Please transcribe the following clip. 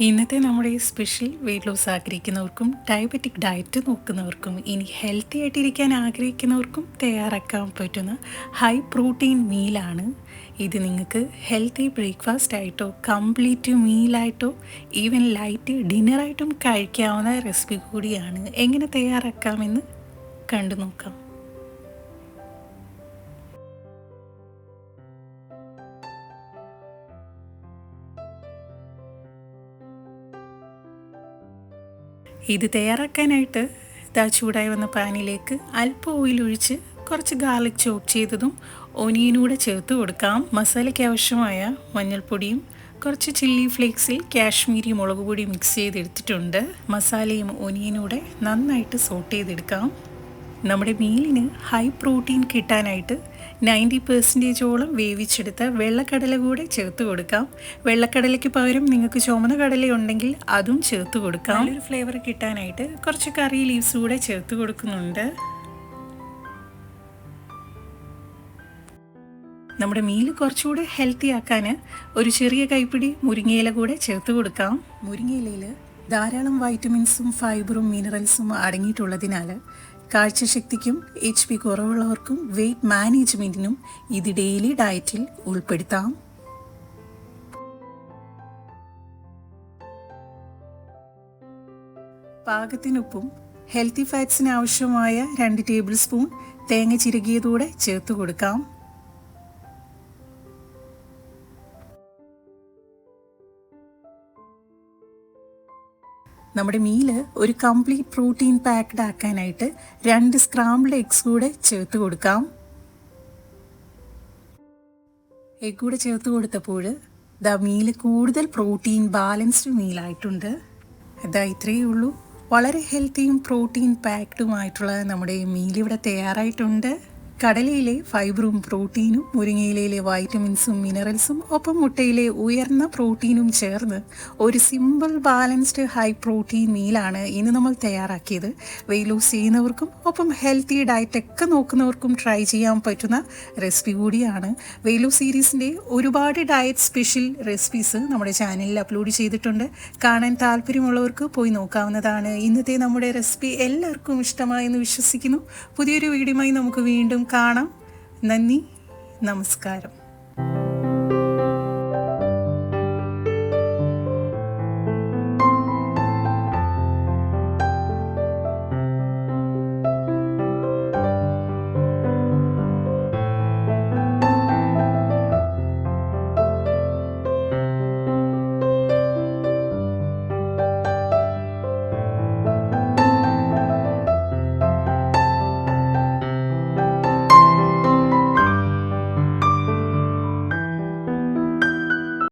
ഇന്നത്തെ നമ്മുടെ ഈ സ്പെഷ്യൽ വെയിറ്റ് ലോസ് ആഗ്രഹിക്കുന്നവർക്കും ഡയബറ്റിക് ഡയറ്റ് നോക്കുന്നവർക്കും ഇനി ഹെൽത്തി ആയിട്ടിരിക്കാൻ ആഗ്രഹിക്കുന്നവർക്കും തയ്യാറാക്കാൻ പറ്റുന്ന ഹൈ പ്രോട്ടീൻ മീലാണ് ഇത്. നിങ്ങൾക്ക് ഹെൽത്തി ബ്രേക്ക്ഫാസ്റ്റ് ആയിട്ടോ കംപ്ലീറ്റ് മീലായിട്ടോ ഈവൻ ലൈറ്റ് ഡിന്നറായിട്ടും കഴിക്കാവുന്ന റെസിപ്പി കൂടിയാണ്. എങ്ങനെ തയ്യാറാക്കാമെന്ന് കണ്ടു നോക്കാം. ഇത് തയ്യാറാക്കാനായിട്ട് ചൂടായി വന്ന പാനിലേക്ക് അല്പം ഓയിൽ ഒഴിച്ച് കുറച്ച് ഗാർലിക് ചോപ്പ് ചെയ്തതും ഒനിയനൂടെ ചേർത്ത് കൊടുക്കാം. മസാലയ്ക്ക് ആവശ്യമായ മഞ്ഞൾപ്പൊടിയും കുറച്ച് ചില്ലി ഫ്ലേക്സിൽ കാശ്മീരി മുളക് പൊടി മിക്സ് ചെയ്തെടുത്തിട്ടുണ്ട്. മസാലയും ഒനിയനൂടെ നന്നായിട്ട് സോട്ട് ചെയ്തെടുക്കാം. നമ്മുടെ മീലിന് ഹൈ പ്രോട്ടീൻ കിട്ടാനായിട്ട് 90% വേവിച്ചെടുത്ത വെള്ളക്കടല കൂടെ ചേർത്ത് കൊടുക്കാം. വെള്ളക്കടലയ്ക്ക് പകരം നിങ്ങൾക്ക് ചുമന്ന കടല ഉണ്ടെങ്കിൽ അതും ചേർത്ത് കൊടുക്കാം. നല്ലൊരു ഫ്ലേവർ കിട്ടാനായിട്ട് കുറച്ച് കറി ലീവ്സ് കൂടെ ചേർത്ത് കൊടുക്കുന്നുണ്ട്. നമ്മുടെ മീൽ കുറച്ചുകൂടെ ഹെൽത്തി ആക്കാൻ ഒരു ചെറിയ കൈപ്പിടി മുരിങ്ങയില കൂടെ ചേർത്ത് കൊടുക്കാം. മുരിങ്ങയിലയിൽ ധാരാളം വൈറ്റമിൻസും ഫൈബറും മിനറൽസും അടങ്ങിയിട്ടുള്ളതിനാൽ കാഴ്ചശക്തിക്കും HP കുറവുള്ളവർക്കും വെയ്റ്റ് മാനേജ്മെൻറ്റിനും ഇത് ഡെയിലി ഡയറ്റിൽ ഉൾപ്പെടുത്താം. പാകത്തിനൊപ്പം ഹെൽത്തി ഫാറ്റ്സിന് ആവശ്യമായ 2 ടേബിൾ സ്പൂൺ തേങ്ങ ചിരകിയതൂടെ ചേർത്ത് കൊടുക്കാം. നമ്മുടെ മീല് ഒരു കംപ്ലീറ്റ് പ്രോട്ടീൻ പാക്ഡ് ആക്കാനായിട്ട് 2 സ്ക്രാമ്പിൾഡ് എഗ്സ് കൂടെ ചേർത്ത് കൊടുക്കാം. എഗ് കൂടെ ചേർത്ത് കൊടുത്തപ്പോൾ മീല് കൂടുതൽ പ്രോട്ടീൻ ബാലൻസ്ഡ് മീലായിട്ടുണ്ട്. ഇത്രയേ ഉള്ളൂ. വളരെ ഹെൽത്തിയും പ്രോട്ടീൻ പാക്ഡുമായിട്ടുള്ള നമ്മുടെ മീൽ ഇവിടെ തയ്യാറായിട്ടുണ്ട്. കടലയിലെ ഫൈബറും പ്രോട്ടീനും മുരിങ്ങയിലയിലെ വൈറ്റമിൻസും മിനറൽസും ഒപ്പം മുട്ടയിലെ ഉയർന്ന പ്രോട്ടീനും ചേർന്ന് ഒരു സിമ്പിൾ ബാലൻസ്ഡ് ഹൈ പ്രോട്ടീൻ മീലാണ് ഇന്ന് നമ്മൾ തയ്യാറാക്കിയത്. വെയിറ്റ് ലോസ് ചെയ്യുന്നവർക്കും ഒപ്പം ഹെൽത്തി ഡയറ്റൊക്കെ നോക്കുന്നവർക്കും ട്രൈ ചെയ്യാൻ പറ്റുന്ന റെസിപ്പി കൂടിയാണ്. വെയിറ്റ് ലോസ് സീരീസിൻ്റെ ഒരുപാട് ഡയറ്റ് സ്പെഷ്യൽ റെസിപ്പീസ് നമ്മുടെ ചാനലിൽ അപ്ലോഡ് ചെയ്തിട്ടുണ്ട്. കാണാൻ താല്പര്യമുള്ളവർക്ക് പോയി നോക്കാവുന്നതാണ്. ഇന്നത്തെ നമ്മുടെ റെസിപ്പി എല്ലാവർക്കും ഇഷ്ടമായെന്ന് വിശ്വസിക്കുന്നു. പുതിയൊരു വീഡിയോയുമായി നമുക്ക് വീണ്ടും കാണാം. നന്ദി, നമസ്കാരം.